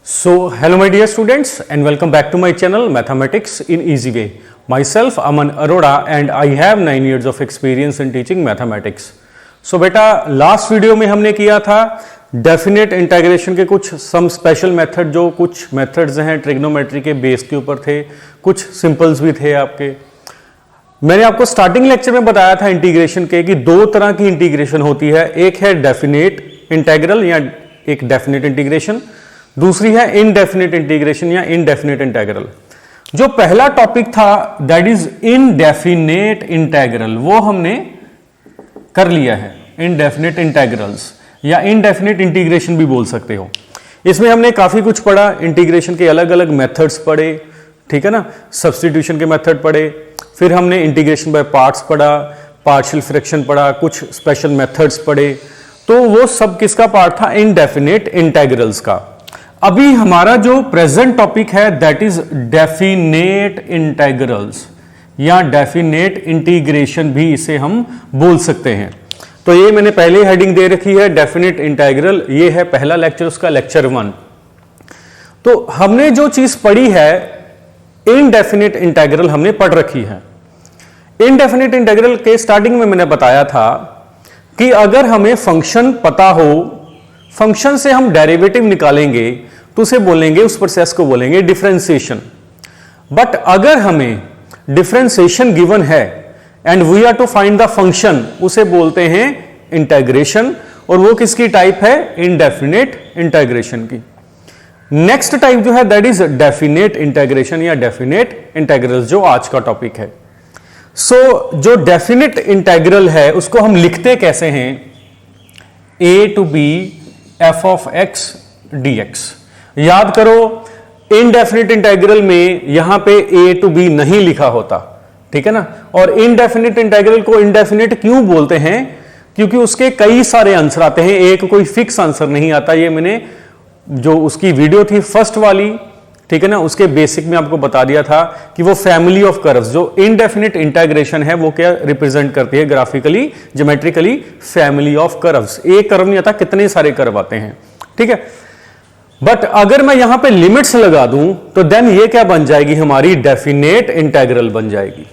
So, hello my dear students and welcome back to my channel Mathematics in Easy Way. Myself Aman Arora and I have 9 years of experience in teaching mathematics. So बेटा last video में हमने किया था definite integration के कुछ some special method, जो कुछ methods हैं ट्रिग्नोमेट्री के बेस के ऊपर थे, कुछ सिंपल्स भी थे आपके। मैंने आपको स्टार्टिंग लेक्चर में बताया था इंटीग्रेशन के कि दो तरह की इंटीग्रेशन होती है, एक है डेफिनेट इंटीग्रल या एक डेफिनेट इंटीग्रेशन, दूसरी है इनडेफिनेट इंटीग्रेशन या इनडेफिनेट इंटीग्रल। जो पहला टॉपिक था दैट इज इनडेफिनेट इंटीग्रल, वो हमने कर लिया है। इनडेफिनेट इंटीग्रल्स या इनडेफिनेट इंटीग्रेशन भी बोल सकते हो। इसमें हमने काफी कुछ पढ़ा, इंटीग्रेशन के अलग अलग मेथड्स पढ़े, ठीक है ना, सब्स्टिट्यूशन के मेथड पढ़े, फिर हमने इंटीग्रेशन बाय पार्ट्स पढ़ा, पार्शियल फ्रैक्शन पढ़ा, कुछ स्पेशल मेथड्स पढ़े। तो वो सब किसका पार्ट था? इनडेफिनेट इंटीग्रल्स का। अभी हमारा जो प्रेजेंट टॉपिक है दैट इज डेफिनेट इंटीग्रल्स या डेफिनेट इंटीग्रेशन भी इसे हम बोल सकते हैं। तो ये मैंने पहले हेडिंग दे रखी है डेफिनेट इंटीग्रल, ये है पहला लेक्चर, उसका लेक्चर 1। तो हमने जो चीज पढ़ी है इनडेफिनेट इंटीग्रल हमने पढ़ रखी है। इनडेफिनेट इंटीग्रल के स्टार्टिंग में मैंने बताया था कि अगर हमें फंक्शन पता हो, फंक्शन से हम डेरिवेटिव निकालेंगे तो उसे बोलेंगे, उस प्रोसेस को बोलेंगे डिफरेंशिएशन। बट अगर हमें डिफरेंशिएशन गिवन है and we are to find the function, उसे बोलते हैं इंटीग्रेशन, और वो किसकी टाइप है? इनडेफिनेट इंटीग्रेशन की। नेक्स्ट टाइप जो है दैट इज डेफिनेट इंटीग्रेशन या डेफिनेट इंटीग्रल, जो आज का टॉपिक है। सो जो डेफिनेट इंटीग्रल है उसको हम लिखते कैसे हैं? a to b f of x d x. याद करो इनडेफिनेट इंटीग्रल में यहां पे a टू b नहीं लिखा होता, ठीक है ना। और इनडेफिनेट इंटीग्रल को इनडेफिनेट क्यों बोलते हैं? क्योंकि उसके कई सारे आंसर आते हैं, एक कोई फिक्स आंसर नहीं आता। ये मैंने जो उसकी वीडियो थी फर्स्ट वाली, ठीक है ना, उसके बेसिक में आपको बता दिया था कि वो फैमिली ऑफ कर्व्स, जो इनडेफिनेट इंटीग्रेशन है वो क्या रिप्रेजेंट करती है graphically, geometrically, family of curves. एक कर्व नहीं आता, कितने सारे कर्व आते हैं, ठीक है। बट अगर मैं यहां पे लिमिट्स लगा दूं तो देन ये क्या बन जाएगी? हमारी डेफिनेट इंटीग्रल बन जाएगी।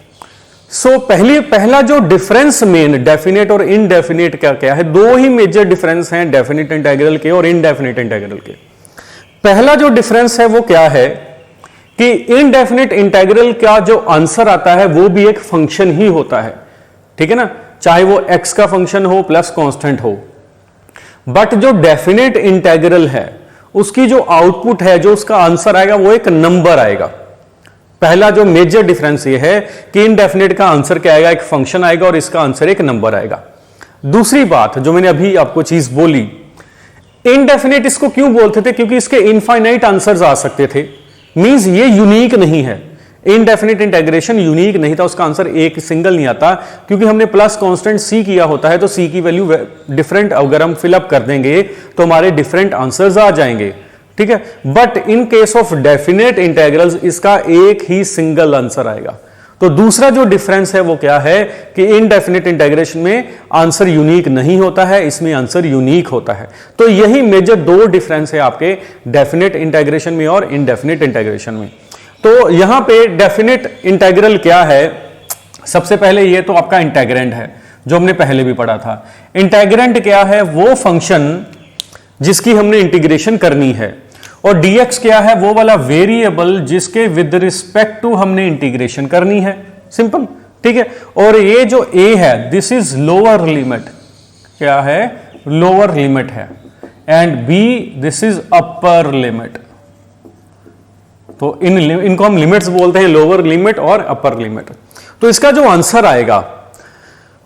सो पहला जो डिफरेंस मेन डेफिनेट और इनडेफिनेट क्या है, दो ही मेजर डिफरेंस हैं डेफिनेट इंटीग्रल के और इनडेफिनेट इंटीग्रल के। पहला जो डिफरेंस है वो क्या है कि इनडेफिनेट इंटीग्रल का जो आंसर आता है वो भी एक फंक्शन ही होता है, ठीक है ना, चाहे वो x का फंक्शन हो प्लस कांस्टेंट हो। बट जो डेफिनेट इंटीग्रल है उसकी जो आउटपुट है, जो उसका आंसर आएगा, वो एक नंबर आएगा। पहला जो मेजर डिफरेंस ये है कि इनडेफिनेट का आंसर क्या आएगा? एक फंक्शन आएगा और इसका आंसर एक नंबर आएगा। दूसरी बात जो मैंने अभी आपको चीज बोली, इनडेफिनेट इसको क्यों बोलते थे? क्योंकि इसके इनफाइनाइट आंसर्स आ सकते थे, मींस ये यूनिक नहीं है। इनडेफिनेट इंटीग्रेशन यूनिक नहीं था, उसका आंसर एक सिंगल नहीं आता, क्योंकि हमने प्लस कांस्टेंट c किया होता है, तो c की वैल्यू डिफरेंट अगर हम फिलअप कर देंगे तो हमारे डिफरेंट आंसर्स आ जाएंगे, ठीक है। But in case of definite integrals इसका एक ही सिंगल आंसर आएगा। तो दूसरा जो डिफरेंस है वो क्या है कि इनडेफिनेट इंटीग्रेशन में आंसर यूनिक नहीं होता है, इसमें आंसर यूनिक होता है। तो यही मेजर दो डिफरेंस है आपके डेफिनेट इंटीग्रेशन में और इनडेफिनेट इंटीग्रेशन में। तो यहां पे डेफिनेट इंटीग्रल क्या है? सबसे पहले ये तो आपका इंटीग्रेंड है, जो हमने पहले भी पढ़ा था। इंटीग्रेंड क्या है? वो फंक्शन जिसकी हमने इंटीग्रेशन करनी है। और dx क्या है? वो वाला वेरिएबल जिसके विद रिस्पेक्ट टू हमने इंटीग्रेशन करनी है। सिंपल, ठीक है। और ये जो a है दिस इज लोअर लिमिट, क्या है? लोअर लिमिट है। And b this is upper limit. तो इनको हम लिमिट्स बोलते हैं, लोअर लिमिट और अपर लिमिट। तो इसका जो आंसर आएगा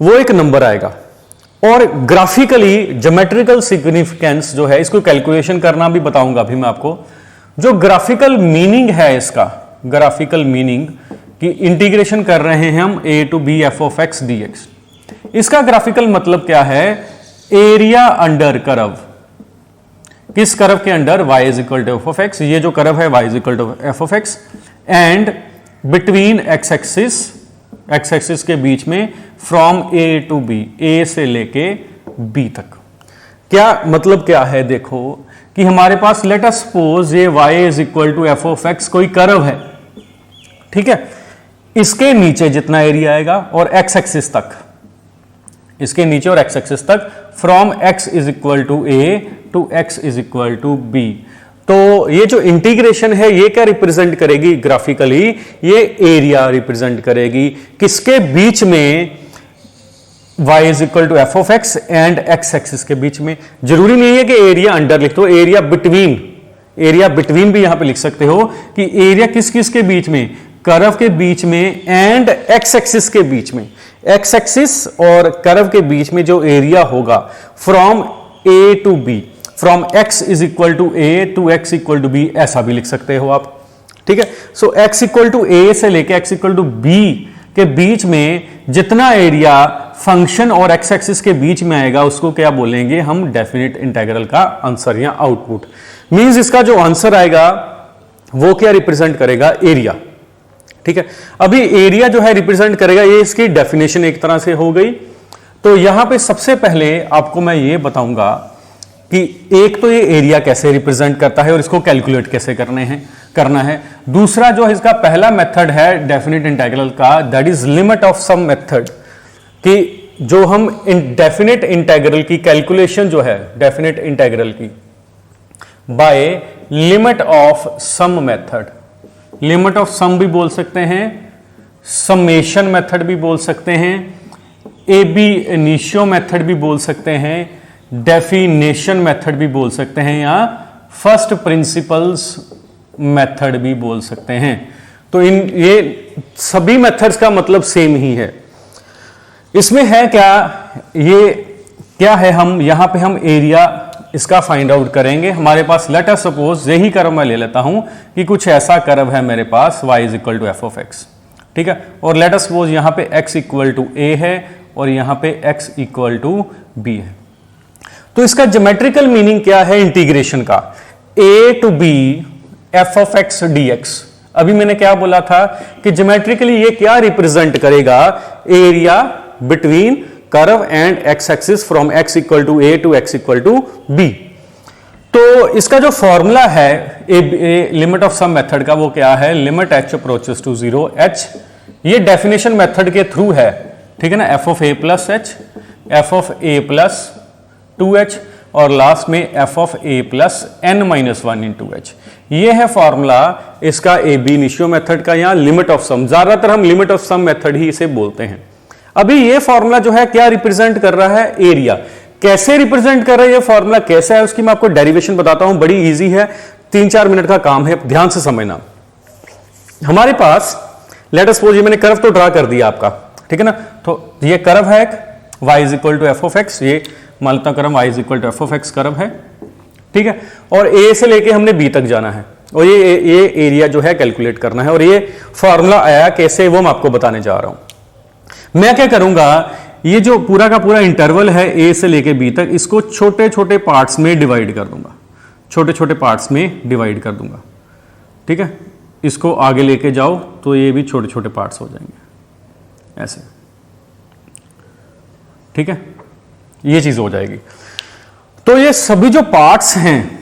वो एक नंबर आएगा। और ग्राफिकली ज्योमेट्रिकल सिग्निफिकेंस जो है, इसको कैलकुलेशन करना भी बताऊंगा अभी मैं आपको। जो ग्राफिकल मीनिंग है इसका, ग्राफिकल मीनिंग कि इंटीग्रेशन कर रहे हैं हम a to b f of x d x, इसका ग्राफिकल मतलब क्या है? Area under curve. किस कर्व के under? y is equal to f of x. ये जो कर्व है y is equal to f of x and between x axis के बीच में from a to b, a से लेके b तक। क्या मतलब क्या है? देखो कि हमारे पास लेट अस सपोज ये y is equal to f of x कोई कर्व है, ठीक है, इसके नीचे जितना एरिया आएगा और x एक्सिस तक, इसके नीचे और x एक्सिस तक from x is equal to a to x is equal to b। तो ये जो इंटीग्रेशन है ये क्या रिप्रेजेंट करेगी ग्राफिकली, ये एरिया रिप्रेजेंट करेगी किसके बीच में, y is equal to f of x and x axis के बीच में। जरूरी नहीं है कि एरिया अंडर लिख दो, एरिया बिटवीन भी यहां पे लिख सकते हो कि एरिया किस किस के बीच में, कर्व के बीच में एंड x एक्सिस के बीच में, x एक्सिस और कर्व के बीच में जो एरिया होगा from a to b, from x is equal to a to x equal to b, ऐसा भी लिख सकते हो आप, ठीक है। So x equal to a से लेके x इक्वल टू b के बीच में जितना एरिया फंक्शन और x एक्सिस के बीच में आएगा उसको क्या बोलेंगे हम, डेफिनेट इंटीग्रल का आंसर या आउटपुट। मींस इसका जो आंसर आएगा वो क्या रिप्रेजेंट करेगा, एरिया, ठीक है। अभी एरिया जो है रिप्रेजेंट करेगा, ये इसकी डेफिनेशन एक तरह से हो गई। तो यहां पे सबसे पहले आपको मैं ये बताऊंगा कि एक तो ये एरिया कैसे रिप्रेजेंट करता है और इसको कैलकुलेट कैसे करना है। दूसरा जो है इसका पहला मेथड है डेफिनेट इंटीग्रल का, that is limit of sum method, कि जो हम डेफिनेट इंटीग्रल की कैलकुलेशन जो है डेफिनेट इंटीग्रल की by limit of sum method, limit of sum भी बोल सकते हैं, समेशन मेथड भी बोल सकते हैं, एबी इनिशियो मेथड भी बोल सकते हैं, डेफिनेशन मेथड भी बोल सकते हैं, या फर्स्ट प्रिंसिपल्स मेथड भी बोल सकते हैं। तो ये सभी मेथड्स का मतलब सेम ही है। इसमें है क्या, ये क्या है, हम यहां पे हम एरिया इसका फाइंड आउट करेंगे। हमारे पास लेट अस सपोज यही कर्व मैं ले लेता हूं कि कुछ ऐसा कर्व है मेरे पास y is equal to f of x, ठीक है, और लेट अस सपोज यहां पे x इक्वल टू a है और यहां पे x इक्वल टू b है। तो इसका ज्योमेट्रिकल मीनिंग क्या है इंटीग्रेशन का, a to b F of x dx। अभी मैंने क्या बोला था कि ज्योमेट्रिकली ये क्या रिप्रेजेंट करेगा, area between curve and x axis from x equal to a to x equal to b। तो इसका जो फॉर्मूला है लिमिट ऑफ सम मेथड का वो क्या है, limit h approaches to 0 h, ये डेफिनेशन मेथड के थ्रू है, ठीक है ना, f of a plus h, f of a plus 2h और लास्ट में f of a plus n minus 1 into h। ये है फॉर्मूला इसका ए बी इनिशियो मेथड का, या लिमिट ऑफ सम, ज्यादातर हम लिमिट ऑफ सम मेथड ही इसे बोलते हैं। अभी ये फॉर्मूला जो है क्या रिप्रेजेंट कर रहा है, एरिया। कैसे रिप्रेजेंट कर रहा है ये फॉर्मूला, कैसे है उसकी मैं आपको डेरिवेशन बताता हूं, बड़ी इजी है, 3-4 मिनट का काम है, ध्यान से समझना। हमारे पास लेट अस सपोज ये मैंने कर्व तो ड्रा कर दिया आपका, ठीक है ना, तो ये कर्व है एक y is equal to f of x, ये मानता curve y is equal to f of x curve है, ठीक है, और a से लेके हमने b तक जाना है और ये एरिया जो है कैलकुलेट करना है। और ये फॉर्मूला आया कैसे वो मैं आपको बताने जा रहा हूं। मैं क्या करूंगा, ये जो पूरा का पूरा इंटरवल है a से लेके b तक, इसको छोटे छोटे पार्ट्स में डिवाइड कर दूंगा, छोटे छोटे पार्ट्स में डिवाइड कर दूंगा, ठीक है। इसको आगे लेके जाओ तो ये भी छोटे छोटे पार्ट्स हो जाएंगे ऐसे, ठीक है, ये चीज हो जाएगी। तो ये सभी जो पार्ट्स हैं,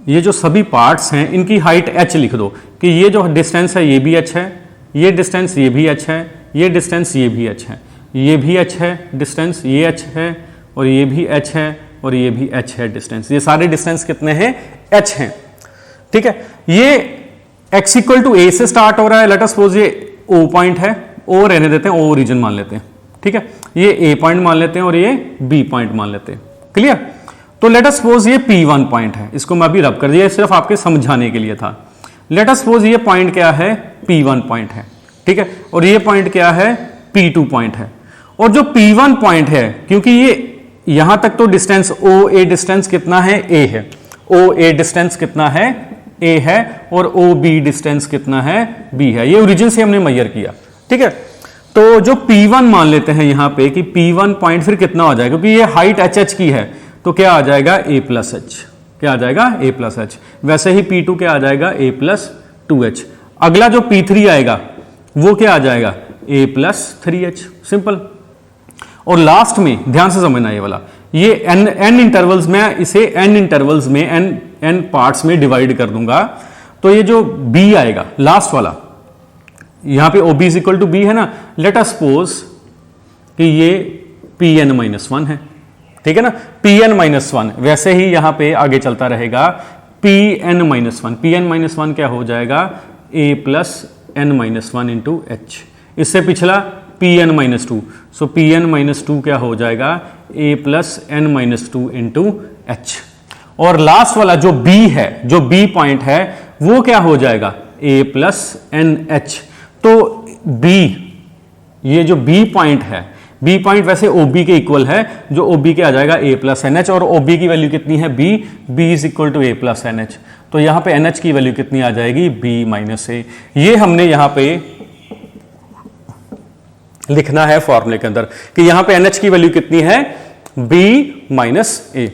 ये जो सभी पार्ट्स हैं इनकी हाइट h लिख दो कि ये जो डिस्टेंस है ये भी h है, ये डिस्टेंस ये भी h है, ये डिस्टेंस ये भी h है, ये भी h है डिस्टेंस, ये h है और ये भी h है और ये भी h है डिस्टेंस। ये सारे डिस्टेंस कितने हैं, h हैं, ठीक है। ये x इक्वल टू a से स्टार्ट हो रहा है, लेट अस सपोज ये o पॉइंट है, o रहने देते हैं, o ओरिजिन मान लेते हैं, ठीक है, ये a पॉइंट मान लेते हैं और ये b पॉइंट मान लेते हैं, क्लियर। तो लेट अस सपोज ये P1 पॉइंट है, इसको मैं अभी रब कर दिया, सिर्फ आपके समझाने के लिए था। लेट अस सपोज ये पॉइंट क्या है, P1 पॉइंट है, ठीक है, और ये पॉइंट क्या है, P2 पॉइंट है। और जो P1 पॉइंट है, क्योंकि ये यहां तक तो डिस्टेंस OA डिस्टेंस कितना है, A है, OA डिस्टेंस कितना है, A है, और OB डिस्टेंस कितना है, B है, ये ओरिजिन से हमने मेजर किया, ठीक है। तो जो P1 मान लेते हैं यहां पे कि P1 पॉइंट फिर कितना हो जाएगा, क्योंकि ये हाइट HH की है तो क्या आ जाएगा, a प्लस एच, क्या आ जाएगा, a प्लस एच। वैसे ही P2 क्या आ जाएगा, a प्लस 2h। अगला जो P3 आएगा वो क्या आ जाएगा, a प्लस 3h, सिंपल। और लास्ट में ध्यान से समझना ये वाला, ये n इंटरवल्स में, इसे n इंटरवल्स में n पार्ट्स में डिवाइड कर दूंगा, तो ये जो b आएगा लास्ट वाला, यहां पे OB is equal to b है ना, लेट अस सपोज कि ये Pn-1 है, ठीक है ना, Pn-1, वैसे ही यहां पे आगे चलता रहेगा Pn-1, Pn-1 क्या हो जाएगा a plus n-1 into h, इससे पिछला Pn-2, सो Pn-2 क्या हो जाएगा a plus n-2 into h, और लास्ट वाला जो b है, जो b पॉइंट है वो क्या हो जाएगा a प्लस nh, तो b, ये जो b पॉइंट है, b पॉइंट वैसे OB के इक्वल है, जो OB के आ जाएगा a प्लस NH, और OB की वैल्यू कितनी है b is equal to a plus NH, तो यहां पे NH की वैल्यू कितनी आ जाएगी b माइनस a। ये हमने यहां पे लिखना है फॉर्मूले के अंदर कि यहां पे NH की वैल्यू कितनी है b माइनस a।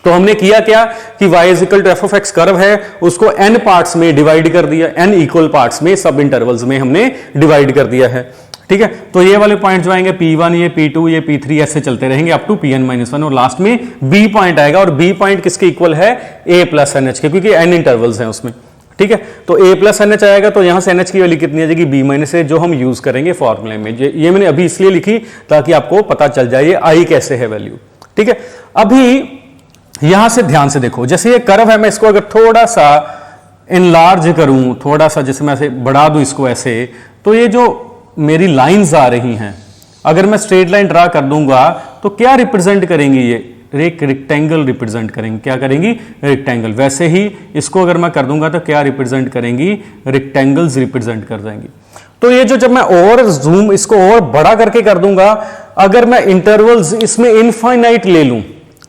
तो हमने किया क्या कि y is equal to f of x curve है, उसको n पार्ट्स में डिवाइड कर दिया, n इक्वल पार्ट्स में सब इंटरवल्स में हमने डिवाइड कर दिया है, ठीक है। तो ये वाले पॉइंट जो आएंगे P1, ये P2, ये P3 ऐसे चलते रहेंगे अप टू Pn-1, और लास्ट में B पॉइंट आएगा, और B पॉइंट किसके इक्वल है a प्लस NH के, क्योंकि n इंटरवल्स हैं उसमें, ठीक है। तो a प्लस NH आएगा, तो यहां से NH की वैल्यू कितनी आ जाएगी b माइनस a, जो हम यूज करेंगे फॉर्मूले में। ये मैंने अभी इसलिए लिखी ताकि आपको पता चल जाए ये I कैसे है वैल्यू, ठीक है। अभी यहां से ध्यान से देखो, जैसे ये कर्व है, मैं इसको अगर थोड़ा सा इनलार्ज करूं, थोड़ा सा जैसे मैं ऐसे बढ़ा दूं इसको ऐसे, तो ये जो मेरी लाइंस आ रही हैं, अगर मैं स्ट्रेट लाइन ड्रा कर दूंगा तो क्या रिप्रेजेंट करेंगी, ये एक रेक्टेंगल रिप्रेजेंट करेंगी, क्या करेंगी रेक्टेंगल। वैसे ही इसको अगर मैं कर दूंगा तो क्या रिप्रेजेंट करेंगी, रेक्टेंगल्स रिप्रेजेंट कर जाएंगी। तो ये जो, जब मैं और जूम इसको और बड़ा करके कर दूंगा, अगर मैं इंटरवल्स इसमें इनफाइनाइट ले लूं,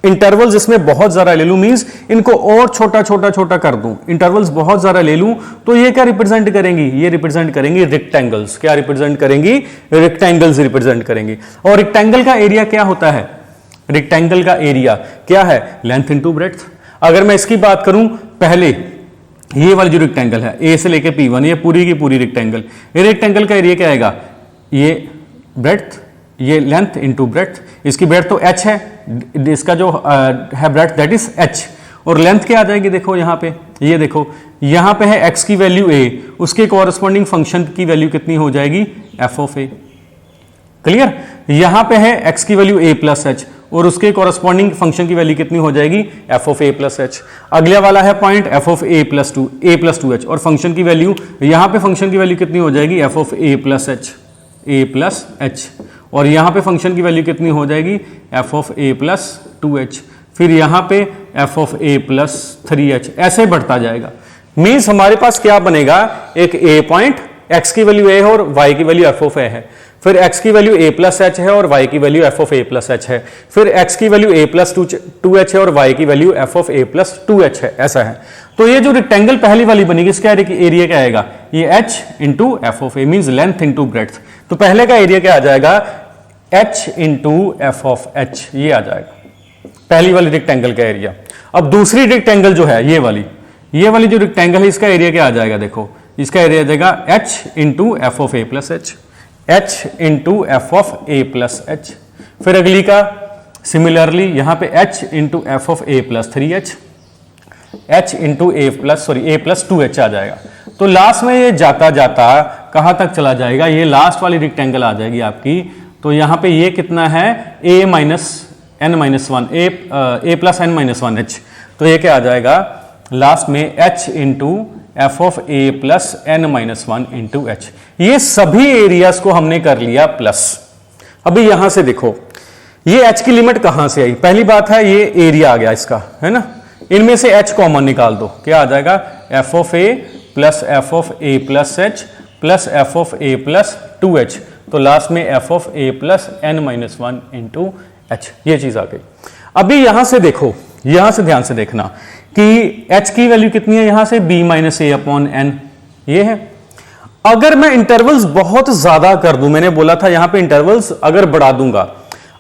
इंटरवल्स इसमें बहुत ज्यादा ले लूं, मींस इनको और छोटा छोटा छोटा कर दूं, इंटरवल्स बहुत ज्यादा ले लूं, तो ये क्या रिप्रेजेंट करेंगी, ये रिप्रेजेंट करेंगी रेक्टेंगल्स। क्या रिप्रेजेंट करेंगी, रेक्टेंगल्स रिप्रेजेंट करेंगी। और रेक्टेंगल का एरिया क्या होता है, रेक्टेंगल का एरिया क्या है, लेंथ इनटू ब्रेड्थ। अगर मैं इसकी बात करूं, पहले ये वाली जो रेक्टेंगल है ए से लेके P1, ये पूरी की पूरी रेक्टेंगल, ये रेक्टेंगल का एरिया क्या आएगा, ये ब्रेड्थ, ये लेंथ इनटू ब्रेड्थ, इसकी ब्रेड्थ तो h है, इसका जो है ब्रेड्थ दैट इज h, और लेंथ क्या आ जाएगी, देखो यहां पे, ये देखो यहां पे है x की वैल्यू a, उसके कॉरस्पॉन्डिंग फंक्शन की वैल्यू कितनी हो जाएगी f ऑफ a, क्लियर। यहां पे है x की वैल्यू a प्लस h, और उसके कॉरस्पॉन्डिंग फंक्शन की वैल्यू कितनी हो जाएगी f of a plus h। अगला वाला है point f of a plus 2h, और फंक्शन की वैल्यू, यहां पे फंक्शन की वैल्यू कितनी हो जाएगी f of a plus h, और यहां पे फंक्शन की वैल्यू कितनी हो जाएगी f of a plus 2h, फिर यहां पे f of a plus 3h, ऐसे बढ़ता जाएगा। मीन्स हमारे पास क्या बनेगा, एक a पॉइंट, x की वैल्यू a है और y की वैल्यू f ऑफ a है, फिर x की वैल्यू a प्लस h है और y की value f of a plus h है, फिर x की वैल्यू a प्लस 2h है और y की value f of a plus 2h है, ऐसा है। तो ये जो रेक्टेंगल पहली वाली बनेगी, इसका एरिया क्या आएगा, ये h into f of a, means length into breadth. तो पहले का एरिया क्या आ जाएगा, h into f of h, ये आ जाएगा पहली वाली रेक्टेंगल का एरिया। अब दूसरी रेक्टेंगल जो है ये वाली जो रेक्टेंगल है, इसका एरिया क्या आ जाएगा, देखो इसका एरिया आ जाएगा h into f of a plus h, h into f of a plus h। फिर अगली का सिमिलरली यहां पे h into f of a plus 3h, h into a plus 2h आ जाएगा। तो लास्ट में ये जाता जाता कहां तक चला जाएगा, ये लास्ट वाली रेक्टेंगल आ जाएगी आपकी। तो यहां पे ये कितना है, a minus n minus 1, a plus n minus 1h, तो ये क्या आ जाएगा लास्ट में h into f of a plus n minus 1 into h। ये सभी एरियाज को हमने कर लिया प्लस। अभी यहां से देखो ये h की लिमिट कहां से आई, पहली बात है ये एरिया आ गया इसका, है ना, इनमें से h कॉमन निकाल दो, क्या आ जाएगा f of a plus f of a plus h plus f of a plus 2h, तो लास्ट में F of a plus n minus 1 into h, ये चीज आ गई। अभी यहां से देखो, यहां से ध्यान से देखना कि h की वैल्यू कितनी है, यहां से b minus a upon n, ये है। अगर मैं इंटरवल्स बहुत ज्यादा कर दूं, मैंने बोला था यहां पे इंटरवल्स अगर बढ़ा दूंगा,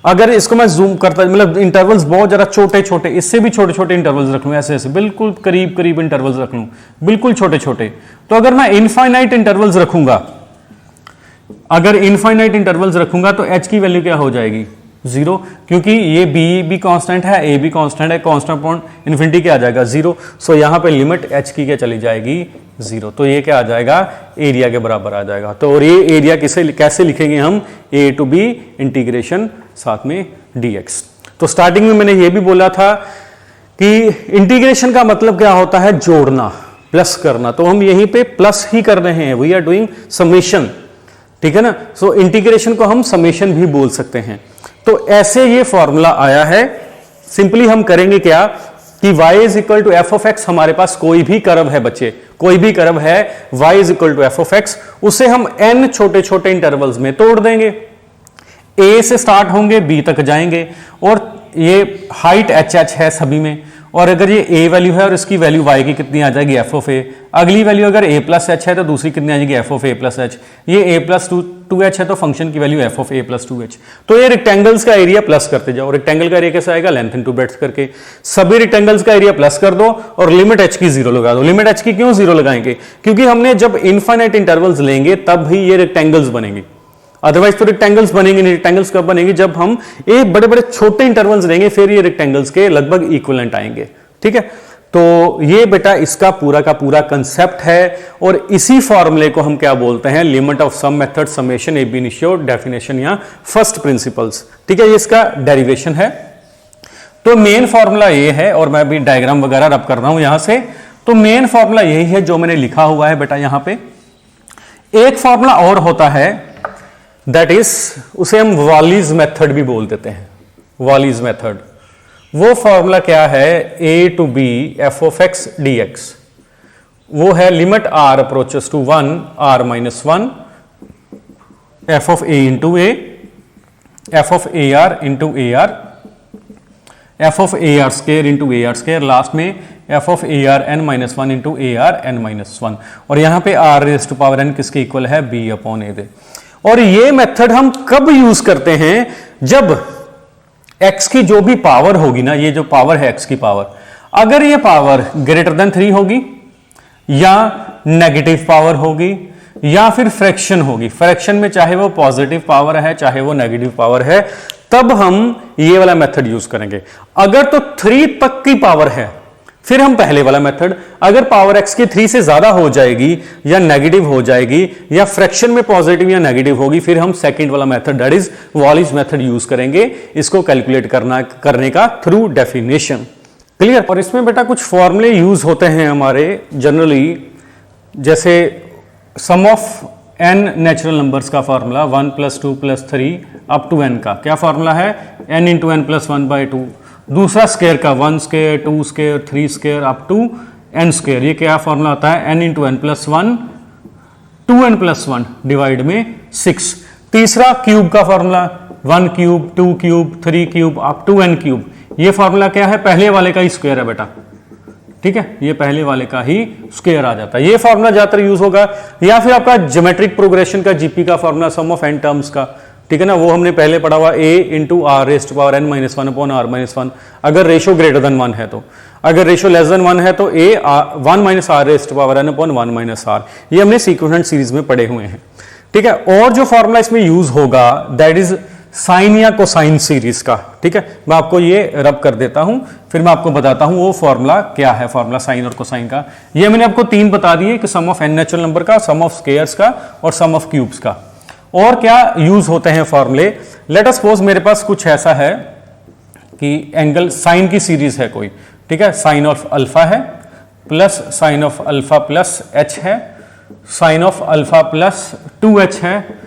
अगर इसको मैं जूम करता, मतलब इंटरवल्स बहुत ज्यादा छोटे छोटे, इससे भी छोटे छोटे इंटरवल्स रख लूं, ऐसे ऐसे बिल्कुल करीब करीब इंटरवल्स रख लूं, बिल्कुल छोटे छोटे, तो अगर मैं इनफाइनाइट इंटरवल्स रखूंगा, अगर इनफाइनाइट इंटरवल्स रखूंगा तो h की वैल्यू क्या हो जाएगी, 0, क्योंकि ये b भी कांस्टेंट है, a भी कांस्टेंट है, कांस्टेंट अपॉन इन्फिनिटी क्या आ जाएगा 0। सो यहाँ पे लिमिट h की क्या चली जाएगी 0, तो ये क्या आ जाएगा एरिया के बराबर आ जाएगा। तो और ये एरिया कैसे लिखेंगे हम, a टू b इंटीग्रेशन साथ में dx। तो स्टार्टिंग में मैंने ये भी बोला था कि इंटीग्रेशन का मतलब क्या होता है, जोड़ना, प्लस करना, तो हम यहीं पे प्लस ही कर रहे हैं, वी आर डूइंग समेशन, ठीक है ना। सो इंटीग्रेशन को हम समेशन भी बोल सकते हैं। तो ऐसे ये फॉर्मूला आया है। सिंपली हम करेंगे क्या कि y is equal to f of x, हमारे पास कोई भी कर्व है बच्चे, कोई भी कर्व है, y is equal to f of x, उसे हम n छोटे छोटे इंटरवल्स में तोड़ देंगे, a से स्टार्ट होंगे b तक जाएंगे, और ये हाइट h है सभी में, और अगर ये a वैल्यू है और इसकी वैल्यू y की कितनी आ जाएगी एफ ऑफ ए, अगली वैल्यू अगर a प्लस एच है तो दूसरी कितनी आ जाएगी F of A plus H, ये a प्लस टू एच है तो फंक्शन की value F of A plus 2h। तो ये रेक्टेंगल्स का एरिया प्लस करते जाओ, रेक्टेंगल का एरिया कैसे आएगा, लेंथ इनटू ब्रेड्थ करके, सभी रेक्टेंगल्स का एरिया प्लस कर दो और लिमिट h की 0 लगा दो। लिमिट h की क्यों 0 लगाएंगे, क्योंकि हमने जब इनफाइनाइट इंटरवल्स लेंगे तब ही ये रेक्टेंगल्स बनेंगे, अदरवाइज तो रेक्टेंगल्स बनेंगे नहीं। रेक्टेंगल्स कब बनेंगे, जब हम एक बड़े बड़े छोटे इंटरवल्स लेंगे, फिर ये रेक्टेंगल्स के लगभग इक्विवेलेंट आएंगे, ठीक है। तो ये बेटा इसका पूरा का पूरा कंसेप्ट है, और इसी फॉर्मूले को हम क्या बोलते हैं, limit of sum method, summation, ab initio, definition या फर्स्ट प्रिंसिपल्स, ठीक है। ये इसका डेरिवेशन है। तो मेन फॉर्मूला ये है, और मैं अभी डायग्राम वगैरह रब कर रहा हूं यहां से। तो मेन फॉर्मूला यही है जो मैंने लिखा हुआ है बेटा यहां पे। एक फॉर्मूला और होता है, दैट इज उसे हम वॉलीज मेथड भी बोल देते हैं, वॉलीज मेथड। वो फॉर्मूला क्या है, a to b F of x d x, वो है limit r approaches to 1 r minus 1 f of a into a, f of a r into a r, f of a r square into a r square, last में F of a r n minus 1 into a r n minus 1, और यहां पे r raise to power n किसके equal है, b upon ए दे। और ये method हम कब यूज करते हैं, जब x की जो भी पावर होगी ना, ये जो पावर है x की पावर, अगर ये पावर ग्रेटर देन 3 होगी, या नेगेटिव पावर होगी, या फिर फ्रैक्शन होगी, फ्रैक्शन में चाहे वो पॉजिटिव पावर है चाहे वो नेगेटिव पावर है, तब हम ये वाला मेथड यूज करेंगे। अगर तो 3 तक की पावर है फिर हम पहले वाला मेथड, अगर पावर x की 3 से ज्यादा हो जाएगी या नेगेटिव हो जाएगी या फ्रैक्शन में पॉजिटिव या नेगेटिव होगी, फिर हम सेकंड वाला method that is Wallis method use करेंगे, इसको कैलकुलेट करने का थ्रू डेफिनेशन। क्लियर। और इसमें बेटा कुछ फॉर्मूले यूज होते हैं हमारे जनरली, जैसे सम ऑफ n नेचुरल नंबर्स का फॉर्मूला 1 + 2 + 3 अप टू n का क्या फॉर्मूला है, n × n + 1/2। दूसरा स्केयर का 1 square 2 square 3 square up to n square, ये क्या फॉर्मूला होता है, n × n + 1 2n + 1 डिवाइड में 6। तीसरा क्यूब का formula 1 cube 2 cube 3 cube up to n cube, ये फॉर्मूला क्या है, पहले वाले का ही स्क्वायर है बेटा, ठीक है, ये पहले वाले का ही स्क्वायर आ जाता है। ये फॉर्मूला ज्यादातर यूज होगा, या फिर आपका ज्योमेट्रिक प्रोग्रेशन का जीपी का formula some of n terms का, ठीक है ना, वो हमने पहले पढ़ा हुआ a × r raise to power n - 1 upon r - 1, अगर रेशो ग्रेटर देन 1 है तो, अगर रेशो लेस देन 1 है तो a 1 - r raise to power n upon 1 - r, ये हमने सीक्वेंट सीरीज में पढ़े हुए हैं, ठीक है। और जो फॉर्मूला इसमें यूज होगा दैट इज साइन या कोसाइन सीरीज का, ठीक है, मैं आपको ये रब कर देता हूं, फिर मैं आपको बताता हूं वो फॉर्मूला क्या है, फॉर्मूला साइन और कोसाइन का। ये मैंने आपको 3 बता दिए कि सम ऑफ n नेचुरल नंबर का, सम ऑफ स्क्वायर्स का और सम ऑफ क्यूब्स का। और क्या यूज होते हैं फॉर्मूले, लेट अस सपोज मेरे पास कुछ ऐसा है कि एंगल साइन की सीरीज है कोई, ठीक है, साइन ऑफ अल्फा है plus sine of alpha plus h है, sine of alpha plus 2h है,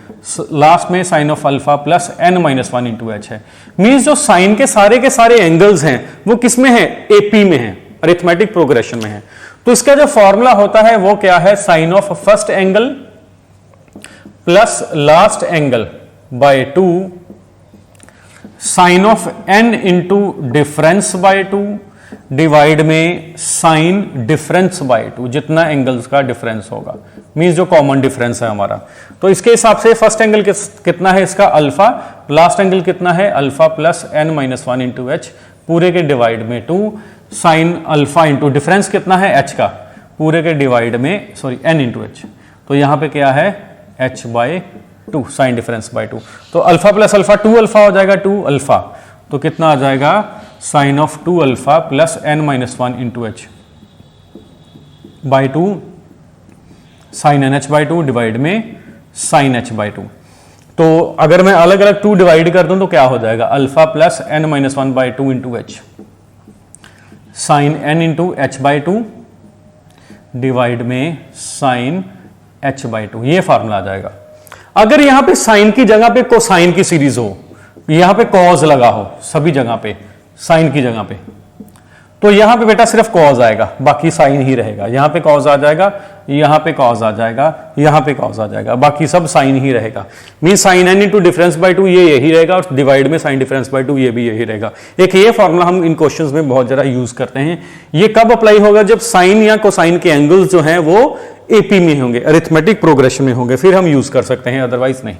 लास्ट में sine of alpha plus n - 1 into h है। मीन्स जो साइन के सारे एंगल्स हैं वो किस में है, AP में है, अरिथमेटिक प्रोग्रेशन में है। तो इसका जो फॉर्मूला होता है वो क्या है, sine of first angle plus last angle by 2 sine of n into difference by 2 divide में साइन डिफरेंस बाय 2, जितना एंगल्स का डिफरेंस होगा, मींस जो कॉमन डिफरेंस है हमारा। तो इसके हिसाब से फर्स्ट एंगल कितना है इसका अल्फा, लास्ट एंगल कितना है alpha plus n - 1 into h, पूरे के डिवाइड में 2 साइन अल्फा इंटू डिफरेंस कितना है h का, पूरे के डिवाइड में n इंटू h, तो यहां पे क्या है h/2 2 साइन डिफरेंस बाय 2। तो अल्फा प्लस अल्फा 2 अल्फा हो जाएगा, 2 अल्फा, तो कितना आ जाएगा sine of 2 alpha plus n minus 1 into h by 2 sine n h by 2 divide में साइन एच बाई 2। तो अगर मैं अलग अलग 2 डिवाइड कर दूं तो क्या हो जाएगा, alpha plus n minus 1 by 2 into h sine n into h by 2 divide में साइन h बाई 2, ये फॉर्मूला आ जाएगा। अगर यहां पे साइन की जगह पे कोसाइन की सीरीज हो, यहां पे कॉज लगा हो सभी जगह पे साइन की जगह पे, तो यहां पे बेटा सिर्फ कॉज आएगा, बाकी साइन ही रहेगा। यहां पे कॉज आ जाएगा, यहां पे कॉज आ जाएगा, यहां पे कॉज आ जाएगा, बाकी सब साइन ही रहेगा। Mean sine n into difference by 2 ये यही रहेगा, और डिवाइड में साइन डिफरेंस बाय 2 ये भी यही रहेगा। एक ये फॉर्मूला हम इन क्वेश्चंस में बहुत ज्यादा यूज करते हैं। ये कब अप्लाई होगा, जब साइन या कोसाइन के एंगल्स जो हैं वो एपी में होंगे, अरिथमेटिक प्रोग्रेशन में होंगे, फिर हम यूज कर सकते हैं, अदरवाइज नहीं।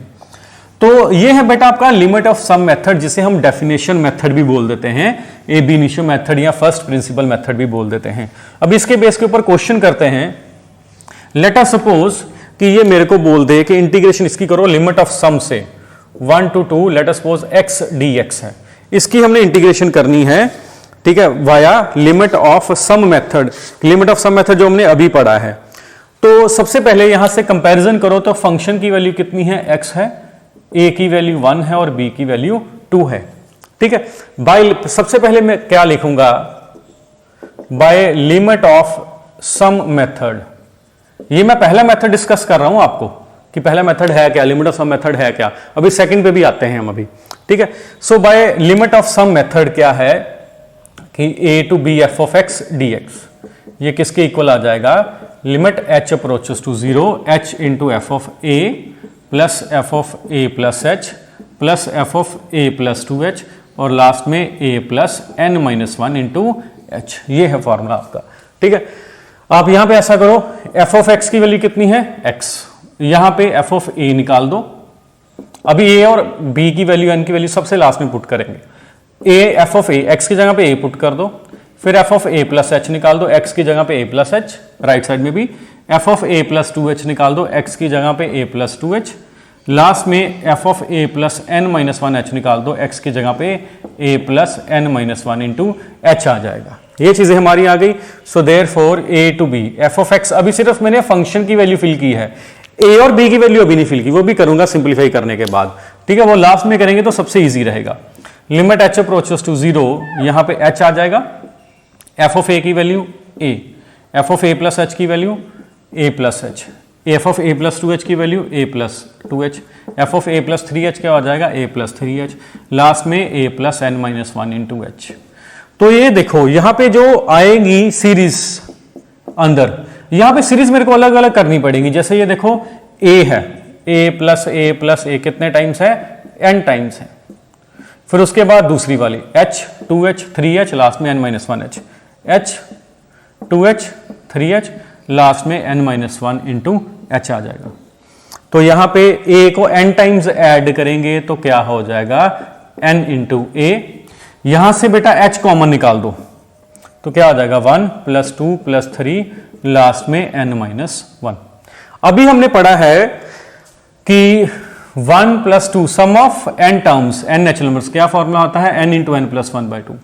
तो ये है बेटा आपका लिमिट ऑफ सम मेथड, जिसे हम डेफिनेशन मेथड भी बोल देते हैं, एब इनिशियो मेथड या फर्स्ट प्रिंसिपल मेथड भी बोल देते हैं। अब इसके बेस के ऊपर क्वेश्चन करते हैं। लेट अस सपोज कि ये मेरे को बोल दे कि इंटीग्रेशन इसकी करो लिमिट ऑफ सम से 1 to 2, late us suppose x dx है, इसकी हमने इंटीग्रेशन करनी है, ठीक है, via limit of sum method. Limit of sum method जो हमने अभी पढ़ा है। तो सबसे पहले यहां से कंपैरिजन करो तो फंक्शन की वैल्यू कितनी है, x है, a की वैल्यू 1 है और b की वैल्यू 2 है, ठीक है। बाय सबसे पहले मैं क्या लिखूंगा, by limit of sum method. ये मैं पहला मेथड डिस्कस कर रहा हूं आपको कि पहला मेथड है क्या, लिमिट ऑफ सम मेथड है क्या, अभी सेकंड पे भी आते हैं हम अभी, ठीक है। So by limit of sum method क्या है कि a to b f of x dx, ये किसके इक्वल आ जाएगा, limit h approaches to 0 h into f of a plus f of a plus h plus f of a plus 2h और last में a plus n minus 1 into h। ये है formula आपका, ठीक है। आप यहां पे ऐसा करो, एफ ऑफ एक्स की वैल्यू कितनी है, x, यहां पे एफ ऑफ a निकाल दो। अभी a और b की वैल्यू, n की वैल्यू सबसे लास्ट में पुट करेंगे। a F of a, x की जगह पे a पुट कर दो, फिर F of a plus h निकाल दो, x की जगह पे a plus h, right side में भी F of a plus 2h निकाल दो, x की जगह पे a प्लस 2h, लास्ट में F of a plus n minus 1h निकाल दो, x की जगह पे a plus n minus 1 into h आ जाएगा। ये चीजें हमारी आ गई। So therefore a to b F of x, अभी सिर्फ मैंने फंक्शन की वैल्यू फिल की है, a और b की वैल्यू अभी नहीं फिल की, वो भी करूंगा सिंप्लीफाई करने के बाद, ठीक है, वो लास्ट में करेंगे तो सबसे इजी रहेगा। लिमिट h अप्रोचेस टू 0, यहां पे h आ जाएगा, एफ ऑफ a की value a, F of a plus h की value a plus h, F of a plus 2h की value a plus 2h, F of a plus 3h क्या हो जाएगा, a प्लस 3h, लास्ट में a plus n minus 1 into h। तो ये देखो यहां पे जो आएगी सीरीज अंदर, यहां पे सीरीज मेरे को अलग अलग करनी पड़ेगी। जैसे ये देखो a है, a प्लस a कितने टाइम्स है, n टाइम्स है। फिर उसके बाद दूसरी वाली h 2h 3h, लास्ट में n minus 1h, h 2h 3h, last में n माइनस 1 इंटू h आ जाएगा। तो यहां पे a को n टाइम्स ऐड करेंगे तो क्या हो जाएगा, n इंटू a। यहां से बेटा h कॉमन निकाल दो तो क्या आ जाएगा, 1 प्लस 2 प्लस 3, लास्ट में n माइनस 1। अभी हमने पढ़ा है कि 1 plus 2 sum of n terms, n natural numbers, क्या फॉर्मूला होता है, n into n plus 1 by 2।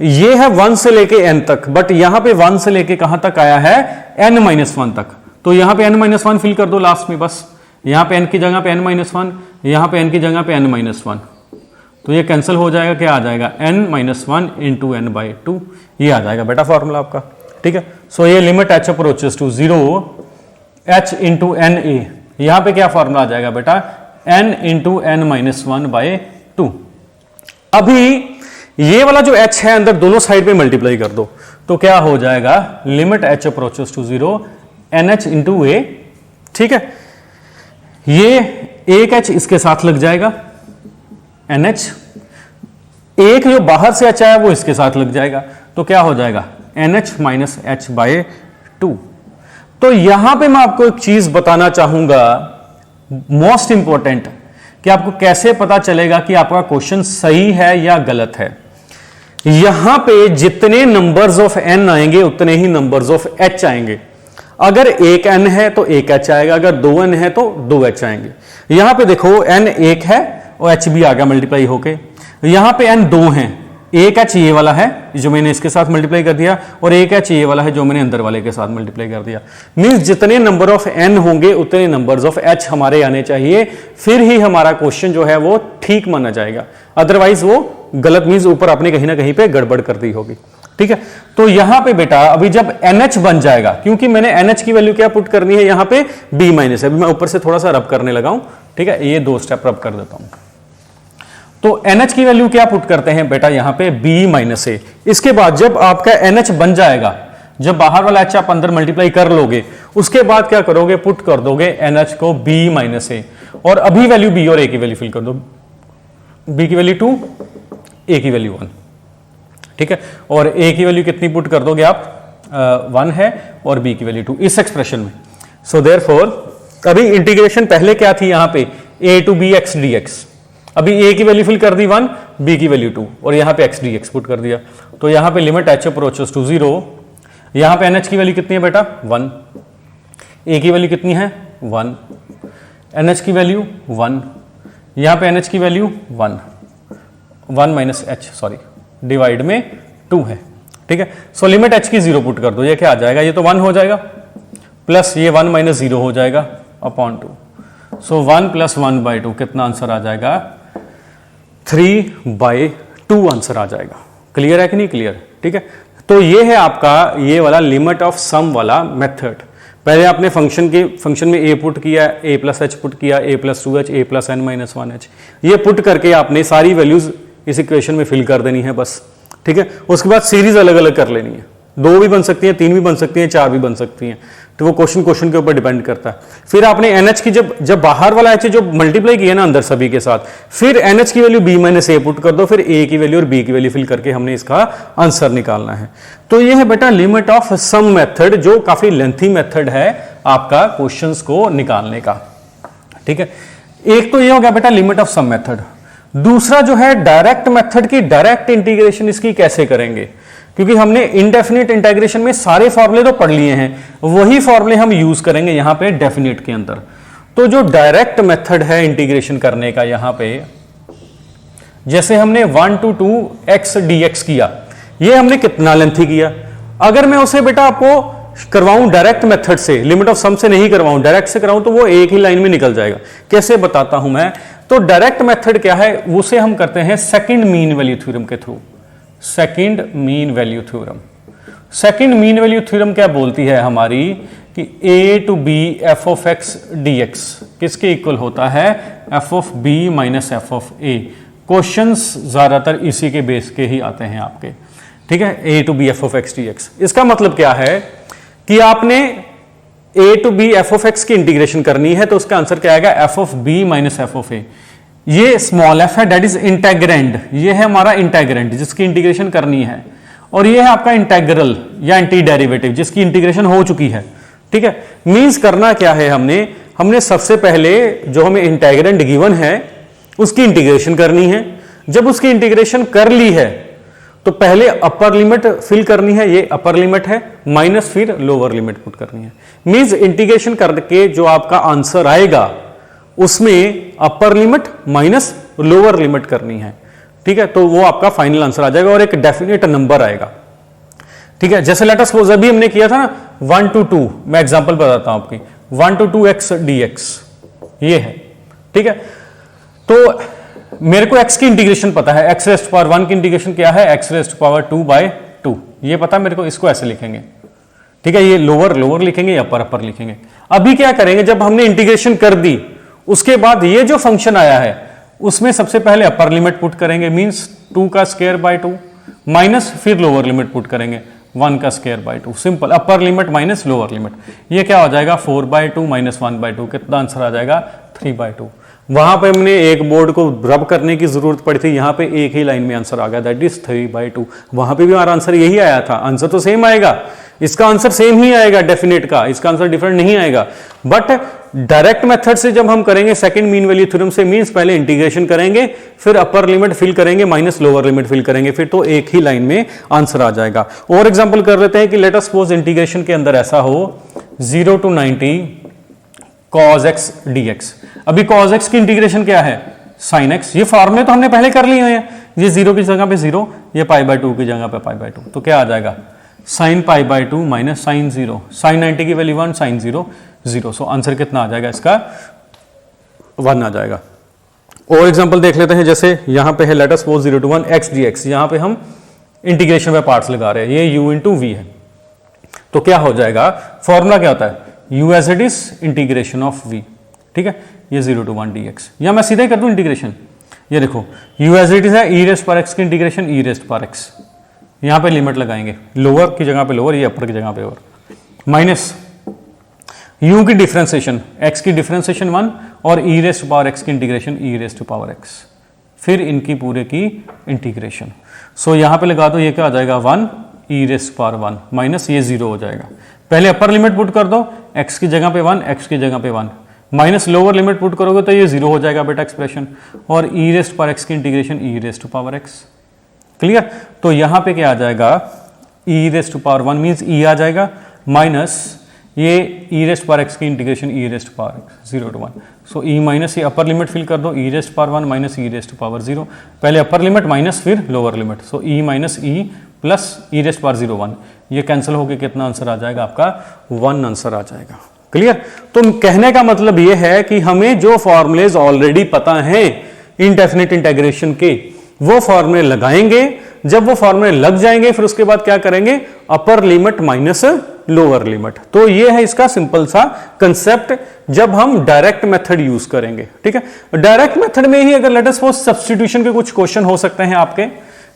ये है 1 से लेके n तक, बट यहां पे 1 से लेके कहां तक आया है, n माइनस 1 तक। तो यहां पे n माइनस 1 फिल कर दो लास्ट में, बस यहां पे n की जगह पे n माइनस 1, यहां पे n की जगह पे n माइनस 1, तो ये कैंसिल हो जाएगा, क्या आ जाएगा, n minus 1 into n by 2, ये आ जाएगा बेटा फॉर्मूला आपका, ठीक है। सो ये limit h approaches to 0 h into n a, यहां पे क्या फॉर्मूला आ जाएगा बेटा, n into n minus 1 by 2। अभी ये वाला जो h है अंदर दोनों साइड पे मल्टीप्लाई कर दो तो क्या हो जाएगा, limit h approaches to 0 nh into a, ठीक है। ये एक h इसके साथ लग जाएगा NH, एक जो बाहर से h आया वो इसके साथ लग जाएगा, तो क्या हो जाएगा, NH माइनस h बाय 2। तो यहां पे मैं आपको एक चीज बताना चाहूंगा मोस्ट इंपॉर्टेंट, कि आपको कैसे पता चलेगा कि आपका क्वेश्चन सही है या गलत है। यहां पे जितने नंबर्स ऑफ n आएंगे उतने ही नंबर्स ऑफ h आएंगे। अगर एक n है तो एक h आएगा, अगर 2n है तो 2h आएंगे। यहां पे देखो n 1 है और h भी आ गया मल्टीप्लाई होके, यहां पे n 2 है, एक एच ये वाला है जो मैंने इसके साथ मल्टीप्लाई कर दिया और एक एच ये वाला है जो मैंने अंदर वाले के साथ मल्टीप्लाई कर दिया। मींस जितने नंबर ऑफ n होंगे उतने नंबर्स ऑफ h हमारे आने चाहिए, फिर ही हमारा क्वेश्चन जो है वो ठीक माना जाएगा, अदरवाइज वो गलत, मींस ऊपर आपने कहीं ना कहीं पे गड़बड़ कर दी होगी। ठीक है, तो यहां पे बेटा अभी जब NH बन जाएगा, क्योंकि मैंने NH की वैल्यू क्या पुट करनी है यहां पे B माइनस, अभी मैं ऊपर से थोड़ा सा रब करने लगा हूं। ठीक है, ये 2 स्टेप रब कर देता हूं। तो NH की वैल्यू क्या पुट करते हैं बेटा यहां पे B माइनस ए। इसके बाद जब आपका NH बन जाएगा, जब बाहर वाला H आप अंदर मल्टीप्लाई कर लोगे, उसके बाद क्या करोगे, पुट कर दोगे NH को B माइनस ए, और अभी वैल्यू B और A की वैल्यू फिल कर दो, B की वैल्यू 2, A की वैल्यू 1। ठीक है, और A की वैल्यू कितनी पुट कर दोगे आप, 1 है, और B की वैल्यू 2 इस एक्सप्रेशन में। सो देयरफॉर अभी इंटीग्रेशन पहले क्या थी यहां पे, A to B x dx, अभी A की वैल्यू फिल कर दी 1, B की वैल्यू 2, और यहां पे x dx पुट कर दिया। तो यहां पे लिमिट h अप्रोचेस टू 0, यहां पे NH की वैल्यू कितनी है बेटा 1, A की वैल्यू कितनी है 1, NH की वैल्यू 1, यहां पे NH की value 1 minus h sorry divide में 2 है। ठीक है, सो लिमिट h की 0 पुट कर दो, ये क्या आ जाएगा, ये तो 1 हो जाएगा, प्लस ये 1 माइनस 0 हो जाएगा अपॉन 2। सो 1 प्लस 1 बाई 2 कितना आंसर आ जाएगा, 3/2 आंसर आ जाएगा। क्लियर है कि नहीं क्लियर? ठीक है, तो ये है आपका ये वाला लिमिट ऑफ सम वाला मेथड। पहले आपने फंक्शन में a पुट किया, a प्लस h पुट किया, a plus 2h, a plus n minus 1h, ये पुट करके आपने सारी वैल्यूज इस इक्वेशन में फिल कर देनी है बस। ठीक है, उसके बाद सीरीज अलग अलग कर लेनी है, 2 भी बन सकती हैं, 3 भी बन सकती हैं, 4 भी बन सकती हैं, तो वो क्वेश्चन के ऊपर डिपेंड करता है। फिर आपने NH की जब बाहर वाला H जो मल्टीप्लाई किया ना अंदर सभी के साथ, फिर NH की वैल्यू B माइनस ए पुट कर दो, फिर A की वैल्यू और B की वैल्यू फिल करके हमने इसका आंसर निकालना है। तो ये है बेटा लिमिट ऑफ सम मेथड, जो काफी लेंथी मेथड है आपका क्वेश्चंस को निकालने का। ठीक है, एक तो ये हो गया बेटा लिमिट ऑफ सम मेथड। दूसरा जो है डायरेक्ट मेथड की डायरेक्ट इंटीग्रेशन इसकी कैसे करेंगे, क्योंकि हमने इनडेफिनिट इंटीग्रेशन में सारे फॉर्मूले तो पढ़ लिए हैं, वही फॉर्मूले हम यूज करेंगे यहां पे डेफिनिट के अंदर। तो जो डायरेक्ट मेथड है इंटीग्रेशन करने का, यहां पे जैसे हमने 1 to 2x dx किया, ये हमने कितना लेंथी किया। अगर मैं उसे बेटा आपको करवाऊं डायरेक्ट मेथड से, लिमिट ऑफ सम से नहीं करवाऊं, डायरेक्ट से कराऊं, तो वो एक ही लाइन में निकल जाएगा। कैसे बताता हूं मैं। तो डायरेक्ट मेथड क्या है, उसे हम करते हैं सेकंड मीन वैल्यू थ्योरम के through. Second mean value theorem, second mean value theorem क्या बोलती है हमारी कि a to b f of x dx किसके इक्वल होता है, f of b minus f of a। Questions ज्यादातर इसी के बेस के ही आते हैं आपके। ठीक है, a to b f of x dx, इसका मतलब क्या है कि आपने a to b f of x की इंटीग्रेशन करनी है, तो उसका आंसर क्या आएगा, f of b minus f of a। ये स्मॉल f है, दैट इज इंटेग्रेंड, ये है हमारा इंटेग्रेंड जिसकी इंटीग्रेशन करनी है, और ये है आपका इंटेग्रल या एंटी डेरिवेटिव जिसकी इंटीग्रेशन हो चुकी है। ठीक है, मींस करना क्या है, हमने सबसे पहले जो हमें इंटेग्रेंड गिवन है उसकी इंटीग्रेशन करनी है। जब उसकी इंटीग्रेशन कर ली है तो पहले अपर लिमिट फिल करनी है, ये अपर लिमिट है, माइनस फिर लोअर लिमिट पुट करनी है। मींस इंटीग्रेशन करके जो आपका आंसर आएगा उसमें अपर लिमिट माइनस लोअर लिमिट करनी है। ठीक है, तो वो आपका फाइनल आंसर आ जाएगा और एक डेफिनेट नंबर आएगा। ठीक है, जैसे लेट अस सपोज अभी हमने किया था ना 1 to 2, मैं एग्जांपल बताता हूं आपकी, 1 to 2x dx ये है। ठीक है, तो मेरे को x की इंटीग्रेशन पता है, x रेज़ टू पावर 1 की इंटीग्रेशन क्या है, x रेज़ टू पावर 2/2, ये पता मेरे को, इसको ऐसे लिखेंगे। ठीक है, ये लोअर लिखेंगे या अपर लिखेंगे। अभी क्या करेंगे, जब हमने इंटीग्रेशन कर दी उसके बाद ये जो फंक्शन आया है उसमें सबसे पहले अपर लिमिट पुट करेंगे, मींस 2 का स्क्वायर बाय 2, माइनस फिर लोअर लिमिट पुट करेंगे 1 का square by 2। Simple, upper limit minus lower limit, ये क्या हो जाएगा 4/2 माइनस 1/2, कितना आंसर आ जाएगा 3/2। वहां पे हमने एक बोर्ड को रब करने की जरूरत पड़ी थी, यहां पे एक ही लाइन में आंसर आ गया, दैट इज 3/2। वहां पे भी हमारा आंसर यही आया था, आंसर तो सेम आएगा, इसका आंसर सेम ही आएगा डेफिनेट का, इसका आंसर डिफरेंट नहीं आएगा। बट डायरेक्ट मेथड से जब हम करेंगे सेकंड मीन वैल्यू थ्योरम से, मींस पहले इंटीग्रेशन करेंगे, फिर अपर लिमिट फिल करेंगे, माइनस लोअर लिमिट फिल करेंगे, फिर तो एक ही लाइन में आंसर आ जाएगा। और एग्जांपल कर लेते हैं कि लेट अस सपोज इंटीग्रेशन के अंदर ऐसा हो 0 to 90 cos x dx। अभी cos x की इंटीग्रेशन क्या है, sin x। ये फॉर्मूले तो हमने पहले कर लिए हैं, ये 0 की जगह पे 0, ये π/2 की जगह पे π/2, तो क्या आ जाएगा sin π/2 माइनस sin 0, sin 90 की वैल्यू 1, sin 0 0। सो आंसर कितना आ जाएगा इसका, 1 आ जाएगा। और एग्जांपल देख लेते हैं, जैसे यहां पे है late us suppose 0 to 1 x dx, यहां पे हम इंटीग्रेशन में पार्ट्स लगा रहे हैं, ये u into v है, तो क्या हो जाएगा, फॉर्मूला क्या होता है, u as it is integration of v, ठीक है, ये 0 to 1 dx। या मैं सीधा ही कर दूं इंटीग्रेशन, ये देखो u एज इट इज है e रेस्ट पर x की इंटीग्रेशन e रेस्ट पर x, यहां पे लिमिट लगाएंगे, लोअर की जगह पे लोअर, ये अपर की जगह पे अपर, माइनस u की डिफरेंशिएशन, x की डिफरेंशिएशन 1 और e रेस्ट पावर x की integration e rest power x, फिर इनकी पूरे की इंटीग्रेशन। सो यहां पे लगा दो, ये क्या आ जाएगा 1 e रेस्ट पावर 1 माइनस ये 0 हो जाएगा। पहले अपर लिमिट पुट कर दो, x की जगह पे 1, x की जगह पे 1, माइनस लोअर लिमिट पुट करोगे तो ये 0 हो जाएगा बेटा एक्सप्रेशन, और e रेस्ट पावर x की integration e rest power x। Clear, तो यहां पे क्या आ जाएगा, e rest power 1 means e आ जाएगा, माइनस ये e रेस्ट पावर x की integration e rest power x 0 to 1। So e minus ये अपर लिमिट फिल कर दो, e rest power 1 minus e rest power 0, पहले अपर लिमिट माइनस फिर lower limit, सो e minus e plus e rest power 0 1, ये cancel होकर कितना answer आ जाएगा आपका, 1 आंसर आ जाएगा। क्लियर, तो कहने का मतलब ये है कि हमें जो फॉर्मूलेज ऑलरेडी पता हैं इनडेफिनिट इंटीग्रेशन के, वो फॉर्मूले लगाएंगे, जब वो फॉर्मूले लग जाएंगे फिर उसके बाद क्या करेंगे, अपर लिमिट माइनस लोअर लिमिट। तो ये है इसका सिंपल सा कंसेप्ट जब हम डायरेक्ट मेथड यूज करेंगे, ठीक है। डायरेक्ट मेथड में ही अगर लेट अस सपोज सब्स्टिट्यूशन के कुछ क्वेश्चन हो सकते हैं आपके,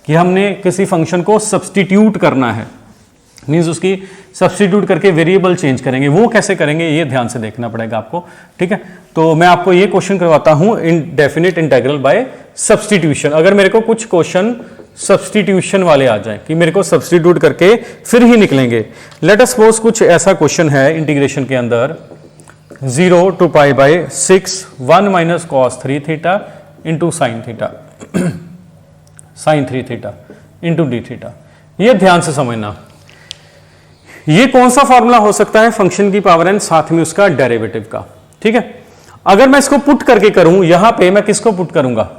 कि हमने किसी फंक्शन को सब्स्टिट्यूट करना है, मींस उसकी सब्स्टिट्यूट करके वेरिएबल चेंज करेंगे, वो कैसे करेंगे ये ध्यान से देखना पड़ेगा आपको, ठीक है। तो मैं आपको ये क्वेश्चन करवाता हूं इनडेफिनिट इंटीग्रल बाय सब्स्टिट्यूशन। अगर मेरे को कुछ क्वेश्चन सब्स्टिट्यूशन वाले आ जाए कि मेरे को सब्स्टिट्यूट करके फिर ही निकलेंगे, लेट अस सपोज कुछ ऐसा क्वेश्चन है इंटीग्रेशन के अंदर 0 to π/6 1 minus cos 3 theta into sine theta sine 3 theta into D theta. ये ध्यान से समझना, ये कौन सा फॉर्मूला हो सकता है, फंक्शन की पावर n साथ में उसका डेरिवेटिव का, ठीक है। अगर मैं इसको पुट करके करूं, यहां पे मैं किसको पुट करूंगा,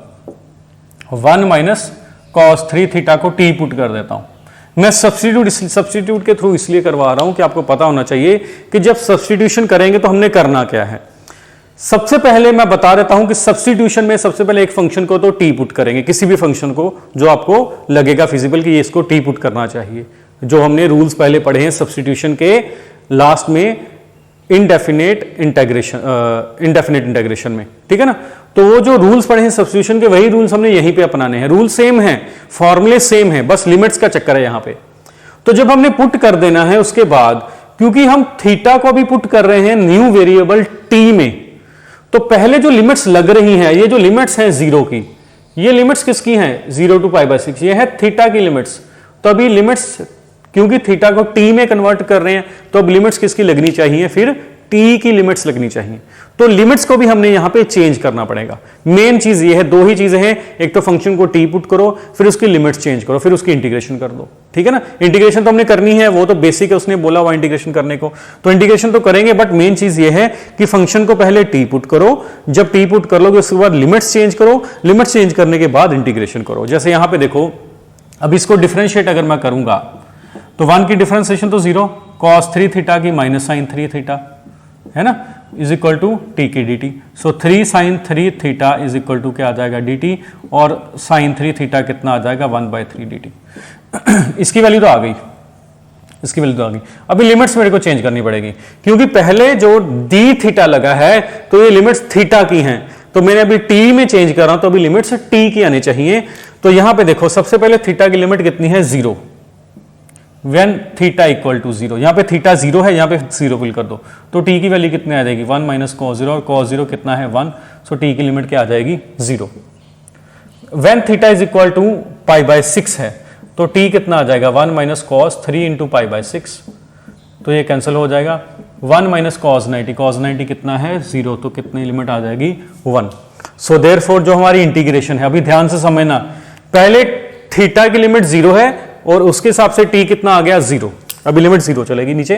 1 माइनस cos 3 थीटा को t पुट कर देता हूं। मैं सब्स्टिट्यूट के थ्रू इसलिए करवा रहा हूं कि आपको पता होना चाहिए कि जब सब्स्टिट्यूशन करेंगे तो हमने करना क्या है। सबसे पहले मैं बता देता हूं कि सब्स्टिट्यूशन में सबसे पहले एक फंक्शन को तो t पुट करेंगे, किसी भी फंक्शन को जो आपको लगेगा फिजिबल कि ये इसको t पुट करना चाहिए, जो हमने रूल्स पहले पढ़े हैं सब्स्टिट्यूशन के लास्ट में इनडेफिनिट इंटीग्रेशन में, ठीक है ना। तो वो जो रूल्स पढ़े हैं सब्स्टिट्यूशन के, वही रूल्स हमने यहीं पे अपनाने हैं। रूल सेम है, फॉर्मूले सेम है, बस लिमिट्स का चक्कर है यहां पे। तो जब हमने पुट कर देना है उसके बाद, क्योंकि हम थीटा को भी पुट कर रहे हैं न्यू वेरिएबल t में, तो पहले जो लिमिट्स लग रही हैं, ये जो लिमिट्स हैं 0 की, ये लिमिट्स किसकी हैं, 0 to π/6, ये है थीटा की लिमिट्स। तो अभी लिमिट्स, क्योंकि थीटा को t में कन्वर्ट कर रहे हैं, तो अब लिमिट्स किसकी लगनी चाहिए, फिर t की लिमिट्स लगनी चाहिए। तो लिमिट्स को भी हमने यहां पे चेंज करना पड़ेगा। मेन चीज ये है, दो ही चीजें हैं, एक तो फंक्शन को t पुट करो, फिर उसकी लिमिट्स चेंज करो, फिर उसकी इंटीग्रेशन कर दो, ठीक है ना। इंटीग्रेशन तो हमने करनी है, वो तो बेसिक है, उसने बोला हुआ इंटीग्रेशन करने को, तो इंटीग्रेशन तो करेंगे, बट मेन चीज ये है कि फंक्शन को पहले t पुट करो, जब t पुट कर लोगे उसके बाद लिमिट्स चेंज करो, लिमिट्स चेंज करने के बाद इंटीग्रेशन करो। जैसे यहां पे देखो, अब इसको डिफरेंशिएट अगर मैं करूंगा तो 1 की डिफरेंशिएशन तो 0, cos 3 थीटा की माइनस साइन 3 थीटा है ना, इज इक्वल टू टी की D T. So 3 sine 3 theta is equal to क्या आ जाएगा डी टी, और साइन 3 थीटा कितना आ जाएगा 1/3 डी टी। इसकी वैल्यू तो आ गई, इसकी वैल्यू तो आ गई। अभी लिमिट्स मेरे को चेंज करनी पड़ेगी, क्योंकि पहले जो डी थीटा लगा है तो ये लिमिट्स थीटा की हैं, तो मैंने अभी टी में चेंज कर रहा हूं, तो अभी लिमिट्स टी की आनी चाहिए। तो यहां पे देखो, सबसे पहले थीटा की लिमिट कितनी है, 0, when थीटा इक्वल टू 0, यहां पे थीटा 0 है, यहां पे 0 फिल कर दो, तो t की वैल्यू कितनी आ जाएगी, 1 माइनस cos 0, और cos 0 कितना है 1, सो t की लिमिट क्या आ जाएगी 0। when theta is equal to π/6 है, तो t कितना आ जाएगा 1 माइनस cos 3 इंटू π/6, तो ये कैंसिल हो जाएगा। 1 माइनस cos 90 कितना है 0, तो कितनी लिमिट आ जाएगी 1। सो देयरफॉर जो हमारी इंटीग्रेशन है, अभी ध्यान से समझना, पहले थीटा की लिमिट 0 है और उसके हिसाब से t कितना आ गया 0, अभी लिमिट 0 चलेगी नीचे,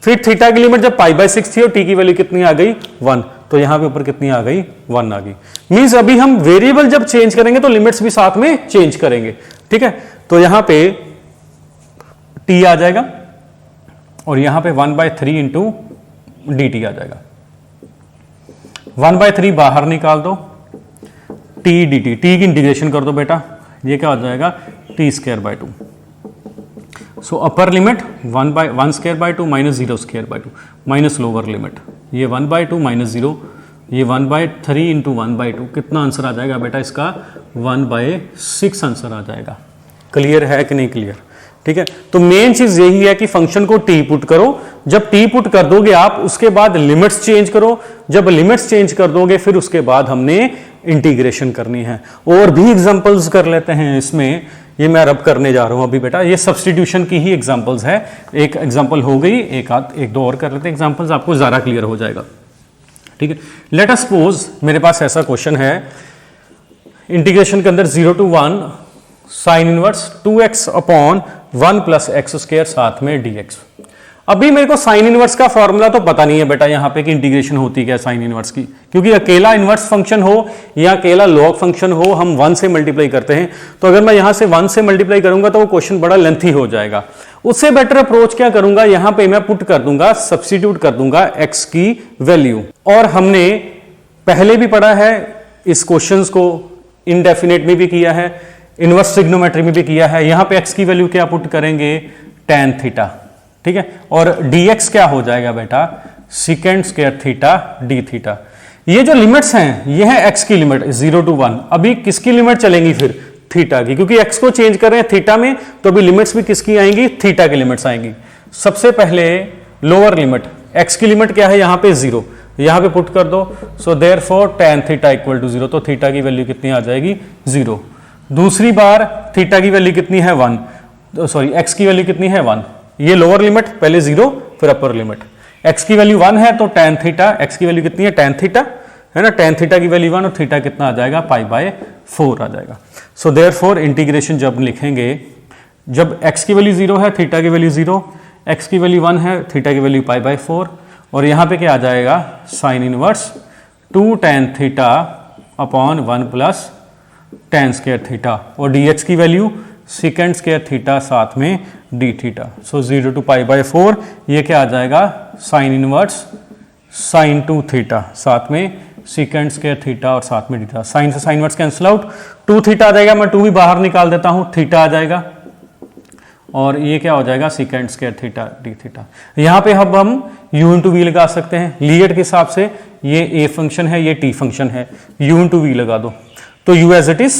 फिर थीटा की लिमिट जब π/6 थी और t की वैल्यू कितनी आ गई 1, तो यहां पे ऊपर कितनी आ गई 1 आ गई। मींस अभी हम वेरिएबल जब चेंज करेंगे तो लिमिट्स भी साथ में चेंज करेंगे, ठीक है। तो यहां पे t आ जाएगा और यहां पे 1/3 इंटू dt आ जाएगा। 1/3 बाहर निकाल दो, t dt, t की इंटीग्रेशन कर दो बेटा, ये क्या हो जाएगा t²/2। So upper limit 1/2 minus 0²/2 minus lower limit ये 1/2 माइनस 0, ये 1/3 इंटू 1/2, कितना आंसर आ जाएगा बेटा इसका 1/6 आंसर आ जाएगा। क्लियर है कि नहीं क्लियर? ठीक है, तो मेन चीज यही है कि फंक्शन को टी पुट करो, जब टी पुट कर दोगे आप उसके बाद लिमिट्स चेंज करो, जब लिमिट्स चेंज कर दोगे फिर उसके बाद हमने इंटीग्रेशन करनी है। और भी एग्जांपल्स कर लेते हैं इसमें, ये मैं रब करने जा रहा हूं अभी बेटा, ये सब्स्टिट्यूशन की ही एग्जांपल्स है। एक एग्जांपल हो गई, एक दो और कर लेते हैं एग्जांपल्स, आपको ज्यादा क्लियर हो जाएगा। ठीक है, लेट अस सपोज मेरे पास ऐसा क्वेश्चन है, इंटीग्रेशन के अंदर 0 to 1 sine inverse 2x upon 1 plus x square साथ में dx। अभी मेरे को साइन इनवर्स का फॉर्मूला तो पता नहीं है बेटा यहाँ पे कि इंटीग्रेशन होती क्या साइन इनवर्स की, क्योंकि अकेला इनवर्स फंक्शन हो या अकेला लॉग फंक्शन हो हम 1 से मल्टीप्लाई करते हैं, तो अगर मैं यहां से 1 से मल्टीप्लाई करूंगा तो वो क्वेश्चन बड़ा लेंथी हो जाएगा। उससे बेटर अप्रोच क्या करूंगा, यहां पे मैं पुट कर दूंगा, सब्स्टिट्यूट कर दूंगा x की वैल्यू। और हमने पहले भी पढ़ा है इस क्वेश्चन को, इनडेफिनेट में भी किया है, इनवर्स ट्रिग्नोमेट्री में भी किया है। यहां पे x की वैल्यू क्या पुट करेंगे, tan थीटा, ठीक है, और dx क्या हो जाएगा बेटा second square theta d theta. ये जो लिमिट्स हैं ये है x की लिमिट 0 to 1। अभी किसकी लिमिट चलेंगी फिर, थीटा की, क्योंकि x को चेंज कर रहे हैं थीटा में, तो अभी लिमिट्स भी किसकी आएंगी, थीटा की लिमिट्स आएंगी। सबसे पहले लोअर लिमिट, x की लिमिट क्या है यहाँ पे 0, यहां पे पुट कर दो, so therefore tan theta equal to 0, तो थीटा की वैल्यू कितनी आ जाएगी 0। दूसरी बार थीटा की वैल्यू कितनी है 1, सॉरी x की वैल्यू कितनी है 1, ये लोअर लिमिट पहले 0 फिर अपर लिमिट, x की वैल्यू 1 है तो tan थीटा, x की वैल्यू कितनी है tan थीटा है ना, tan थीटा की वैल्यू 1 और थीटा कितना आ जाएगा π/4 आ जाएगा। सो देयरफॉर इंटीग्रेशन जब लिखेंगे, जब x की वैल्यू 0 है थीटा की वैल्यू 0, x की वैल्यू 1 है थीटा की वैल्यू π/4, और यहां पे क्या आ जाएगा sine inverse 2 tan theta upon 1 plus tan square theta, और dx की वैल्यू सेकेंड स्क्वायर थीटा साथ में d थीटा। सो 0 to π/4 ये क्या आ जाएगा साइन इनवर्स साइन 2 थीटा साथ में सेकेंड स्क्वायर थीटा और साथ में d थीटा। साइन से sine inverse cancel out, 2 theta आ जाएगा, मैं 2 भी बाहर निकाल देता हूं, थीटा आ जाएगा, और ये क्या हो जाएगा second square theta d theta. यहां पे अब हम u इंटू वी लगा सकते हैं लीएट के हिसाब से, ये a फंक्शन है ये t फंक्शन है, u इंटू वी लगा दो, तो u as it is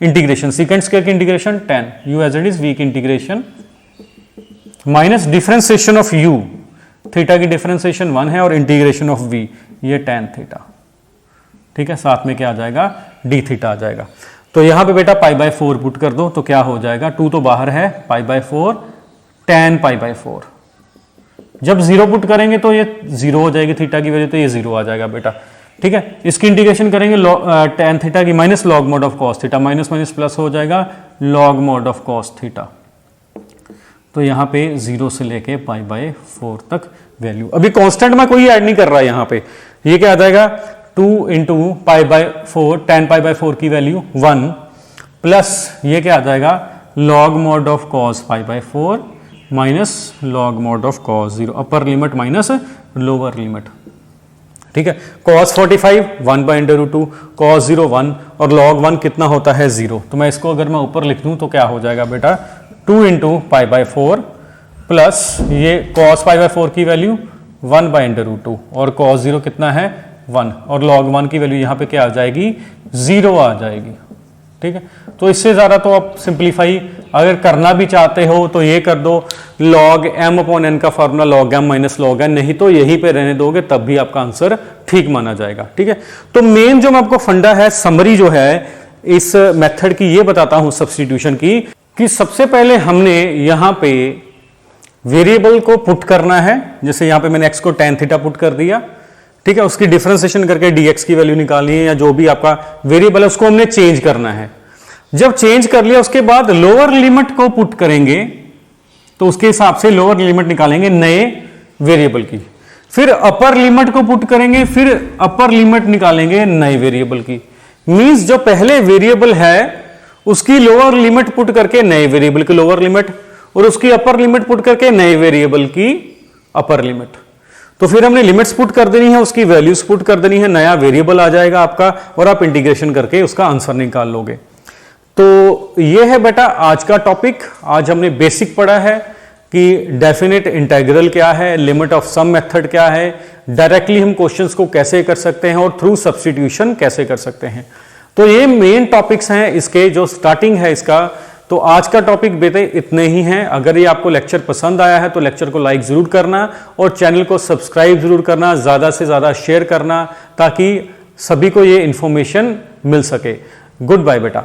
integration second square की integration tan, u as it is v की integration minus differentiation of u, theta की डिफरेंशिएशन 1 है और इंटीग्रेशन ऑफ v, ये tan थीटा, ठीक है, साथ में क्या आ जाएगा d थीटा आ जाएगा। तो यहां पे बेटा π/4 पुट कर दो, तो क्या हो जाएगा, 2 तो बाहर है, π/4 tan π/4। जब 0 पुट करेंगे तो ये 0 हो जाएगी थीटा की वैल्यू, तो ये 0 आ जाएगा बेटा, ठीक है। इसकी इंटीग्रेशन करेंगे tan थीटा की minus log mod of cos theta, minus minus plus हो जाएगा log mod of cos theta. तो यहाँ पे 0 से लेके π/4 तक वैल्यू, अभी कांस्टेंट में कोई ऐड नहीं कर रहा है यहाँ पे, ये क्या आ जाएगा 2 इंटू π/4 tan π/4 की वैल्यू 1 प्लस ये क्या आ जाएगा log mod of cos π/4 minus log mod of cos 0, upper limit minus lower limit, ठीक है। cos 45 1/√2, cos 0 1 और log 1 कितना होता है 0, तो मैं इसको अगर मैं ऊपर लिख दूं तो क्या हो जाएगा बेटा 2 इंटू π/4 प्लस ये cos π/4 की वैल्यू 1/√2 और cos 0 कितना है 1, और log 1 की वैल्यू यहाँ पे क्या आ जाएगी 0 आ जाएगी, ठीक है। तो इससे ज़्यादा तो आप सिंप्लीफाई अगर करना भी चाहते हो तो ये कर दो, log m/n का formula log m minus log n, नहीं तो यहीं पे रहने दोगे तब भी आपका आंसर ठीक माना जाएगा, ठीक है। तो मेन जो मैं आपको फंडा है, समरी जो है इस मेथड की, ये बताता हूं सब्स्टिट्यूशन की, कि सबसे पहले हमने यहां पे वेरिएबल को पुट करना है, जैसे यहां पे मैंने x को tan थीटा पुट कर दिया, ठीक है, उसकी डिफरेंशिएशन करके dx की वैल्यू निकालनी है, या जो भी आपका वेरिएबल है उसको हमने चेंज करना है। जब चेंज कर लिया उसके बाद लोअर लिमिट को पुट करेंगे, तो उसके हिसाब से लोअर लिमिट निकालेंगे नए वेरिएबल की, फिर अपर लिमिट को पुट करेंगे, फिर अपर लिमिट निकालेंगे नए वेरिएबल की। मींस जो पहले वेरिएबल है उसकी लोअर लिमिट पुट करके नए वेरिएबल की लोअर लिमिट, और उसकी अपर लिमिट पुट करके नए वेरिएबल की अपर लिमिट। तो फिर हमने लिमिट्स पुट कर देनी है, उसकी वैल्यूज पुट कर देनी है, नया वेरिएबल आ जाएगा आपका, और आप इंटीग्रेशन करके उसका आंसर निकाल लोगे। तो ये है बेटा आज का टॉपिक। आज हमने बेसिक पढ़ा है कि डेफिनेट इंटीग्रल क्या है, लिमिट ऑफ सम मेथड क्या है, डायरेक्टली हम क्वेश्चंस को कैसे कर सकते हैं, और थ्रू सब्स्टिट्यूशन कैसे कर सकते हैं। तो ये मेन टॉपिक्स हैं इसके, जो स्टार्टिंग है इसका। तो आज का टॉपिक बेटे इतने ही हैं। अगर ये आपको लेक्चर पसंद आया है तो लेक्चर को लाइक जरूर करना और चैनल को सब्सक्राइब जरूर करना, ज़्यादा से ज़्यादा शेयर करना, ताकि सभी को ये इंफॉर्मेशन मिल सके। गुड बाय बेटा।